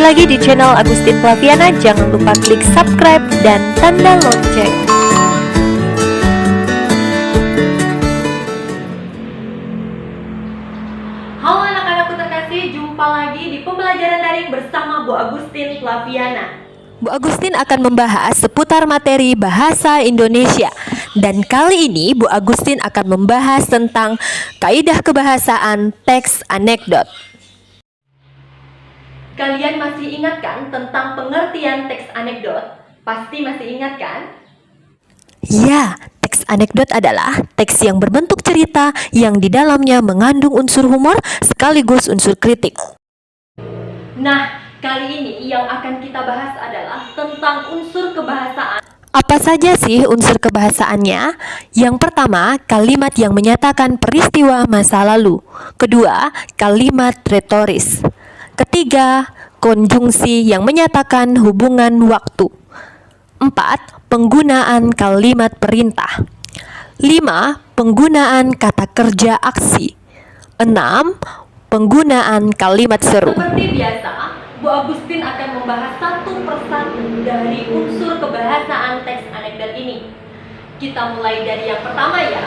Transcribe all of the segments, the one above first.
lagi di channel Agustin Flaviana. Jangan lupa klik subscribe dan tanda lonceng. Halo anak-anakku terkasih, jumpa lagi di pembelajaran daring bersama Bu Agustin Flaviana. Bu Agustin akan membahas seputar materi bahasa Indonesia. Dan kali ini Bu Agustin akan membahas tentang kaidah kebahasaan teks anekdot. Kalian masih ingat kan tentang pengertian teks anekdot? Pasti masih ingat kan? Ya, teks anekdot adalah teks yang berbentuk cerita yang di dalamnya mengandung unsur humor sekaligus unsur kritik. Nah, kali ini yang akan kita bahas adalah tentang unsur kebahasaan. Apa saja sih unsur kebahasaannya? Yang pertama, kalimat yang menyatakan peristiwa masa lalu. Kedua, kalimat retoris. Ketiga, konjungsi yang menyatakan hubungan waktu. 4. Penggunaan kalimat perintah. 5. Penggunaan kata kerja aksi. 6. Penggunaan kalimat seru. Seperti biasa, Bu Agustin akan membahas satu persatu dari unsur kebahasaan teks anekdot ini. Kita mulai dari yang pertama ya.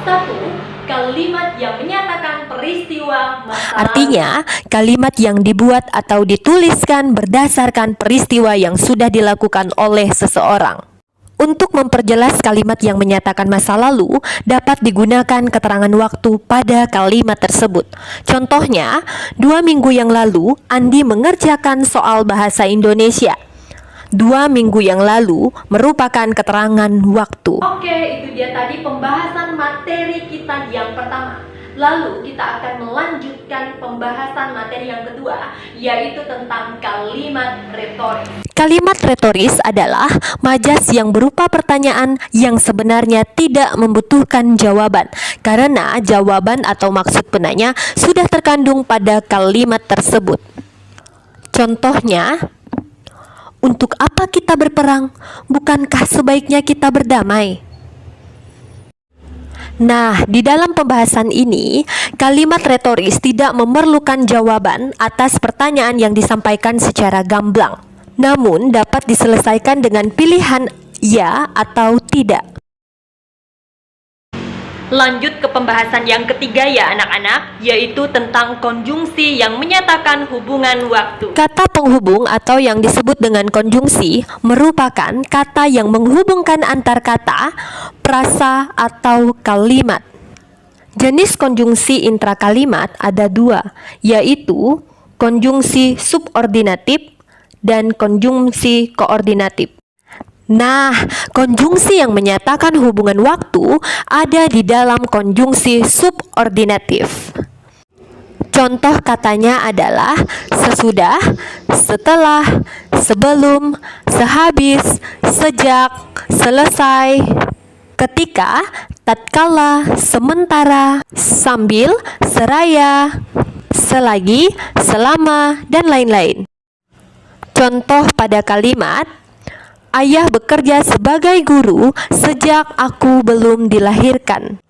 1. Kalimat yang menyatakan peristiwa masa lalu. Artinya, kalimat yang dibuat atau dituliskan berdasarkan peristiwa yang sudah dilakukan oleh seseorang. Untuk memperjelas kalimat yang menyatakan masa lalu, dapat digunakan keterangan waktu pada kalimat tersebut. Contohnya, 2 minggu yang lalu, Andi mengerjakan soal bahasa Indonesia. 2 minggu yang lalu merupakan keterangan waktu. Oke, itu dia tadi pembahasan materi kita yang pertama. Lalu kita akan melanjutkan pembahasan materi yang kedua, yaitu tentang kalimat retoris. Kalimat retoris adalah majas yang berupa pertanyaan yang sebenarnya tidak membutuhkan jawaban, karena jawaban atau maksud penanya sudah terkandung pada kalimat tersebut. Contohnya, untuk apa kita berperang? Bukankah sebaiknya kita berdamai? Nah, di dalam pembahasan ini, kalimat retoris tidak memerlukan jawaban atas pertanyaan yang disampaikan secara gamblang, namun dapat diselesaikan dengan pilihan ya atau tidak. Lanjut ke pembahasan yang ketiga ya anak-anak, yaitu tentang konjungsi yang menyatakan hubungan waktu. Kata penghubung atau yang disebut dengan konjungsi merupakan kata yang menghubungkan antar kata, frasa, atau kalimat. Jenis konjungsi intrakalimat ada 2, yaitu konjungsi subordinatif dan konjungsi koordinatif. Nah, konjungsi yang menyatakan hubungan waktu ada di dalam konjungsi subordinatif. Contoh katanya adalah sesudah, setelah, sebelum, sehabis, sejak, selesai, ketika, tatkala, sementara, sambil, seraya, selagi, selama, dan lain-lain. Contoh pada kalimat, ayah bekerja sebagai guru sejak aku belum dilahirkan.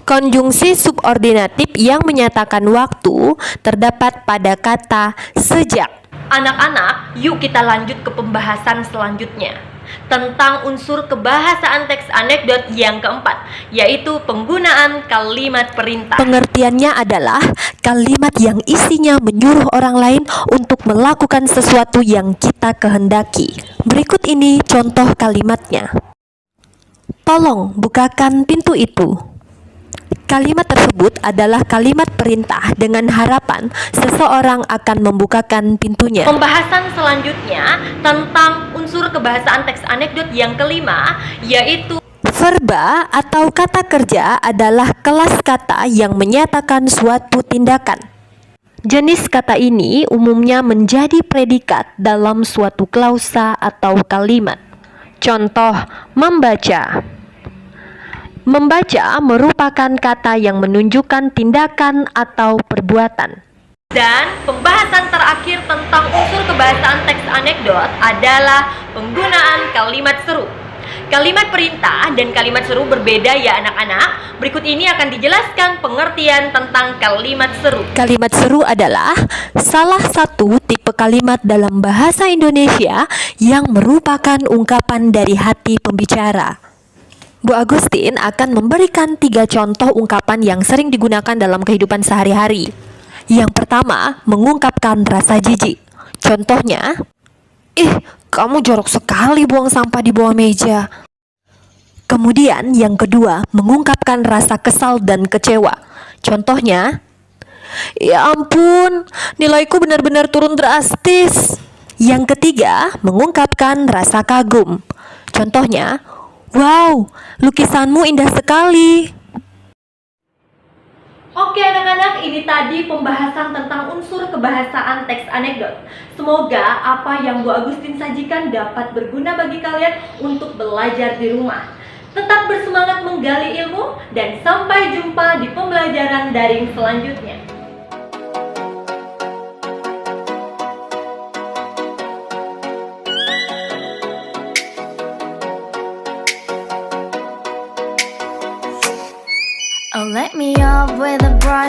Konjungsi subordinatif yang menyatakan waktu terdapat pada kata sejak. Anak-anak, yuk kita lanjut ke pembahasan selanjutnya tentang unsur kebahasaan teks anekdot yang keempat, yaitu penggunaan kalimat perintah. Pengertiannya adalah kalimat yang isinya menyuruh orang lain untuk melakukan sesuatu yang kita kehendaki. Berikut ini contoh kalimatnya. Tolong bukakan pintu itu. Kalimat tersebut adalah kalimat perintah dengan harapan seseorang akan membukakan pintunya. Pembahasan selanjutnya tentang unsur kebahasaan teks anekdot yang kelima, yaitu verba atau kata kerja adalah kelas kata yang menyatakan suatu tindakan. Jenis kata ini umumnya menjadi predikat dalam suatu klausa atau kalimat. Contoh, membaca. Membaca merupakan kata yang menunjukkan tindakan atau perbuatan. Dan pembahasan terakhir tentang unsur kebahasaan teks anekdot adalah penggunaan kalimat seru. Kalimat perintah dan kalimat seru berbeda ya anak-anak. Berikut ini akan dijelaskan pengertian tentang kalimat seru. Kalimat seru adalah salah satu tipe kalimat dalam bahasa Indonesia yang merupakan ungkapan dari hati pembicara. Bu Agustin akan memberikan 3 contoh ungkapan yang sering digunakan dalam kehidupan sehari-hari. Yang pertama, mengungkapkan rasa jijik. Contohnya, "Ih, kamu jorok sekali buang sampah di bawah meja." Kemudian yang kedua, mengungkapkan rasa kesal dan kecewa. Contohnya, "Ya ampun, nilaiku benar-benar turun drastis." Yang ketiga, mengungkapkan rasa kagum. Contohnya, "Wow, lukisanmu indah sekali." Oke anak-anak, ini tadi pembahasan tentang unsur kebahasaan teks anekdot. Semoga apa yang Bu Agustin sajikan dapat berguna bagi kalian untuk belajar di rumah. Tetap bersemangat menggali ilmu dan sampai jumpa di pembelajaran daring selanjutnya. Oh, let me up with a bright